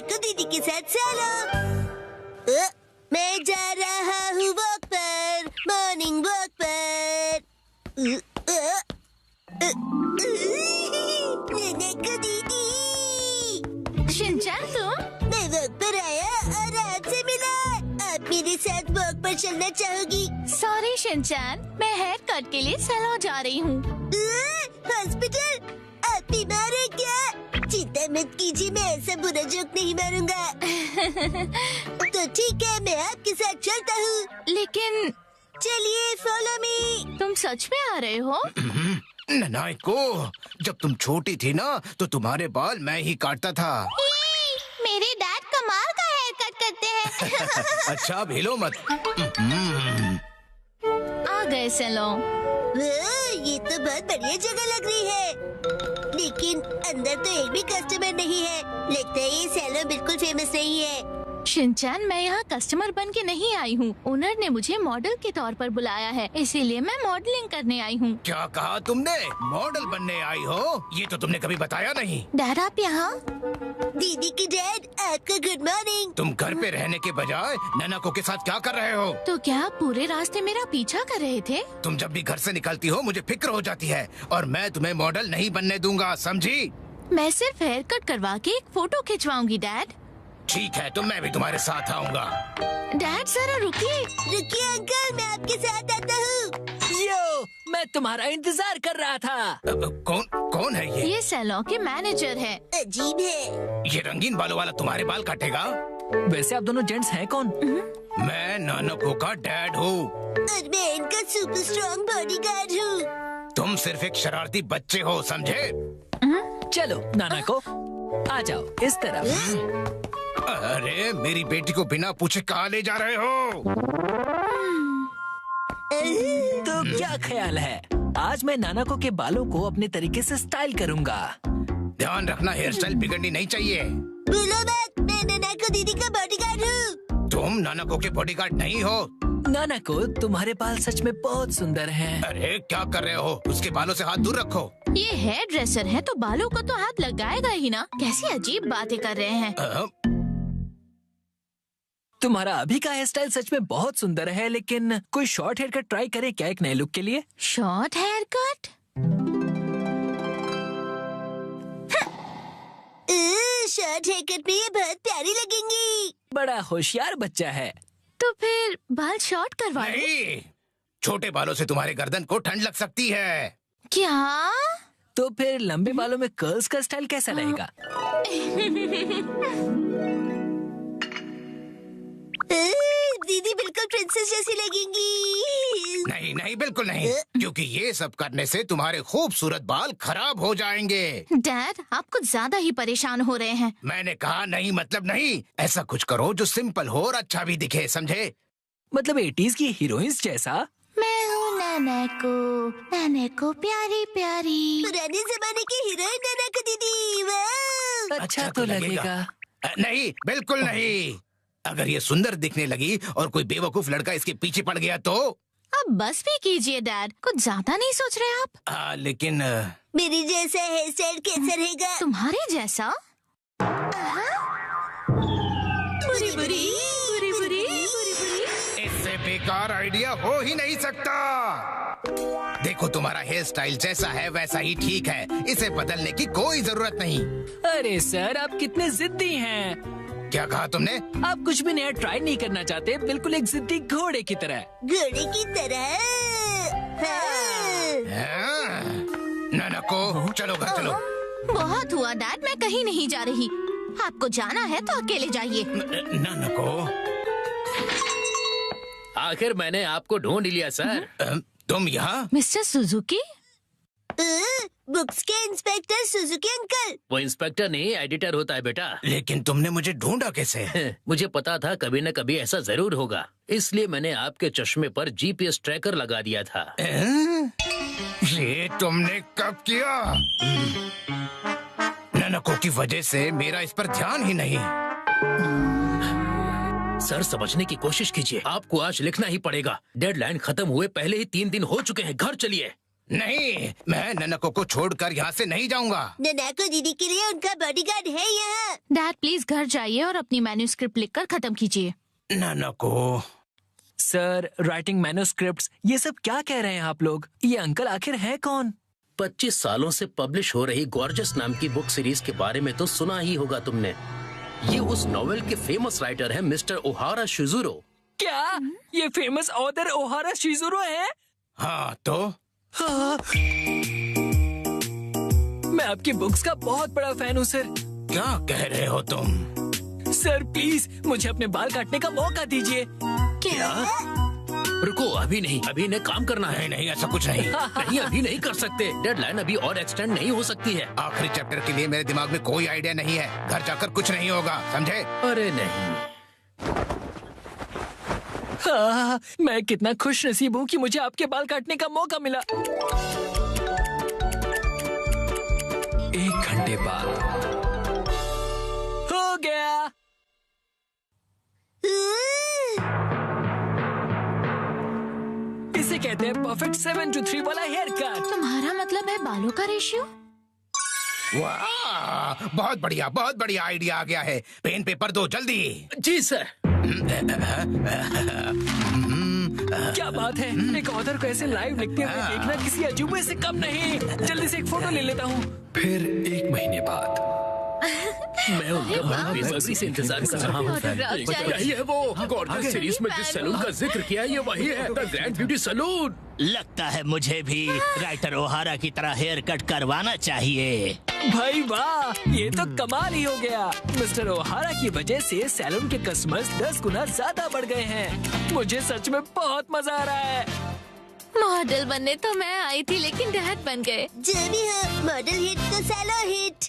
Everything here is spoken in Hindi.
नानाको दीदी के साथ चलो। मैं जा रहा हूँ वॉक पर, मॉर्निंग वॉक पर। नानाको दीदी। शिनचैन तुम? मैं वॉक पर आया और आपसे मिला। आप मेरे साथ वॉक पर चलना चाहोगी? सॉरी शिनचैन, मैं हेयर कट के लिए सैलून जा रही हूँ। हॉस्पिटल? आप बीमार हैं क्या? चिंता मत कीजिए, मैं ऐसा बुरा जोक नहीं मारूंगा। तो ठीक है, मैं आपके साथ चलता हूँ। लेकिन चलिए, फॉलो मी। तुम सच में आ रहे हो? नानाको, जब तुम छोटी थी ना तो तुम्हारे बाल मैं ही काटता था। मेरे डैड कमाल का हेयर कट करते हैं। अच्छा, अब हिलो मत। आ गए सैलून। ये तो बहुत बढ़िया जगह लग रही है, लेकिन अंदर तो एक भी कस्टमर नहीं है। लगता है ये सैलून बिल्कुल फेमस नहीं है। शिनचैन, मैं यहाँ कस्टमर बन के नहीं आई हूँ। ओनर ने मुझे मॉडल के तौर पर बुलाया है, इसीलिए मैं मॉडलिंग करने आई हूँ। क्या कहा तुमने? मॉडल बनने आई हो? ये तो तुमने कभी बताया नहीं। डैड आप यहाँ? दीदी की डैड, आपका गुड मॉर्निंग। तुम घर पे रहने के बजाय नानाको के साथ क्या कर रहे हो? तो क्या आप पूरे रास्ते मेरा पीछा कर रहे थे? तुम जब भी घर से निकलती हो मुझे फिक्र हो जाती है, और मैं तुम्हें मॉडल नहीं बनने दूंगा, समझी? मैं सिर्फ हेयर कट करवा के एक फोटो खिंचवाऊंगी डैड। ठीक है, तो मैं भी तुम्हारे साथ आऊंगा। डैड जरा रुकिए। रुकिए अंकल, मैं आपके साथ आता हूँ। यो, मैं तुम्हारा इंतजार कर रहा था। कौन कौन है ये? ये सैलून के मैनेजर है। अजीब है। ये रंगीन बालों वाला तुम्हारे बाल काटेगा? वैसे आप दोनों जेंट्स हैं कौन? मैं नानाको का डैड हूँ। और मैं इनका सुपर स्ट्रॉन्ग बॉडीगार्ड हूँ। तुम सिर्फ एक शरारती बच्चे हो, समझे? चलो नाना को आ जाओ इस तरफ। अरे, मेरी बेटी को बिना पूछे कहाँ ले जा रहे हो? तो क्या ख्याल है, आज मैं नानाको के बालों को अपने तरीके से स्टाइल करूंगा। ध्यान रखना, हेयर स्टाइल बिगड़नी नहीं चाहिए। बोलो मत, मैं नानाको दीदी का बॉडीगार्ड हूँ। तुम नानाको के बॉडीगार्ड नहीं हो। नानाको, तुम्हारे बाल सच में बहुत सुंदर हैं। अरे क्या कर रहे हो? उसके बालों से हाथ दूर रखो। ये हेयर ड्रेसर है तो बालों को तो हाथ लगाएगा ही ना। कैसी अजीब बातें कर रहे हैं। तुम्हारा अभी का हेयर स्टाइल सच में बहुत सुंदर है, लेकिन कोई शॉर्ट हेयर कट ट्राई करें क्या एक नए लुक के लिए? Short hair cut? Short hair cut में ये बहुत प्यारी लगेंगी। बड़ा होशियार बच्चा है। तो फिर बाल शॉर्ट करवा लो। नहीं, छोटे बालों से तुम्हारे गर्दन को ठंड लग सकती है। क्या? तो फिर लंबे बालों में कर्ल्स का स्टाइल कैसा रहेगा? दीदी बिल्कुल प्रिंसेस जैसी लगेंगी। नहीं नहीं, बिल्कुल नहीं, क्योंकि ये सब करने से तुम्हारे खूबसूरत बाल खराब हो जाएंगे। डैड, आप कुछ ज्यादा ही परेशान हो रहे हैं। मैंने कहा नहीं मतलब नहीं। ऐसा कुछ करो जो सिंपल हो और अच्छा भी दिखे, समझे? मतलब 80s की हीरोइंस जैसा? मैं हूँ नानाको प्यारी प्यारी। पुराने जमाने की हीरोइन नानाको दीदी। वाह! अच्छा तो लगेगा। नहीं, बिल्कुल नहीं। अगर ये सुंदर दिखने लगी और कोई बेवकूफ लड़का इसके पीछे पड़ गया तो? अब बस भी कीजिए डैड, कुछ ज्यादा नहीं सोच रहे आप? लेकिन मेरी जैसा हेयर स्टाइल कैसा रहेगा? तुम्हारे जैसा? बुरी बुरी बुरी बुरी बुरी बुरी। इससे बेकार आइडिया हो ही नहीं सकता। देखो, तुम्हारा हेयर स्टाइल जैसा है वैसा ही ठीक है, इसे बदलने की कोई जरूरत नहीं। अरे सर, आप कितने जिद्दी हैं। क्या कहा तुमने? आप कुछ भी नया ट्राई नहीं करना चाहते, बिल्कुल एक जिद्दी घोड़े की तरह। घोड़े की तरह। नानाको, चलो घर चलो। बहुत हुआ डैड, मैं कहीं नहीं जा रही। आपको जाना है तो अकेले जाइए। नानाको, आखिर मैंने आपको ढूंढ लिया सर। तुम यहाँ? Mister Suzuki? बुक्स के इंस्पेक्टर सुजुकी अंकल। वो इंस्पेक्टर नहीं, एडिटर होता है बेटा। लेकिन तुमने मुझे ढूंढा कैसे? मुझे पता था कभी न कभी ऐसा जरूर होगा, इसलिए मैंने आपके चश्मे पर जीपीएस ट्रैकर लगा दिया था। ये तुमने कब किया? नानाको की वजह से मेरा इस पर ध्यान ही नहीं। सर, समझने की कोशिश कीजिए, आपको आज लिखना ही पड़ेगा। डेडलाइन खत्म हुए पहले ही 3 दिन हो चुके हैं। घर चलिए। नहीं, मैं ननको को छोड़कर यहाँ से नहीं जाऊंगा। ननाको दीदी के लिए उनका बॉडीगार्ड है यहाँ। डैड प्लीज घर जाइए और अपनी मैन्यूस्क्रिप्ट लिखकर खत्म कीजिए। ननको। सर, राइटिंग मैन्युस्क्रिप्ट्स, ये सब क्या कह रहे हैं आप लोग? ये अंकल आखिर है कौन? 25 सालों से पब्लिश हो रही गॉर्जस नाम की बुक सीरीज के बारे में तो सुना ही होगा तुमने। ये उस नॉवेल के फेमस राइटर हैं मिस्टर ओहारा शिजुरो। क्या ये फेमस ऑथर ओहारा शिजुरो है? हाँ तो? हाँ। मैं आपकी बुक्स का बहुत बड़ा फैन हूँ सर। क्या कह रहे हो तुम? सर प्लीज मुझे अपने बाल काटने का मौका दीजिए। क्या? रुको, अभी नहीं, अभी इन्हें काम करना है। नहीं, ऐसा कुछ नहीं। नहीं, अभी नहीं कर सकते। डेडलाइन अभी और एक्सटेंड नहीं हो सकती है। आखिरी चैप्टर के लिए मेरे दिमाग में कोई आइडिया नहीं है। घर जाकर कुछ नहीं होगा, समझे? अरे नहीं। हाँ, मैं कितना खुश नसीब हूँ कि मुझे आपके बाल काटने का मौका मिला। 1 घंटे बाद हो गया। इसे कहते हैं परफेक्ट 7 to 3 वाला हेयर कट। तुम्हारा मतलब है बालों का रेशियो? वाह, बहुत बढ़िया आइडिया आ गया है। पेन पेपर दो जल्दी। जी सर। क्या बात है, एक ऑथर को ऐसे लाइव लिखते हुए देखना किसी अजूबे से कम नहीं। जल्दी से एक फोटो ले लेता हूँ। फिर 1 महीने बाद मैं उनका बेसब्री से इंतजार कर रहा हूँ। यही है वो गॉर्जस सीरीज में जिस सैलून का जिक्र किया, ये वही है, द ग्रैंड ब्यूटी सैलून। लगता है मुझे भी राइटर ओहारा की तरह हेयर कट करवाना चाहिए। भाई वाह, ये तो कमाल ही हो गया। मिस्टर ओहारा की वजह से सैलून के कस्टमर्स 10 गुना ज्यादा बढ़ गए हैं। मुझे सच में बहुत मजा आ रहा है। मॉडल बनने तो मैं आई थी, लेकिन डैड बन गए। जो भी हो, मॉडल हिट तो सैलो हिट।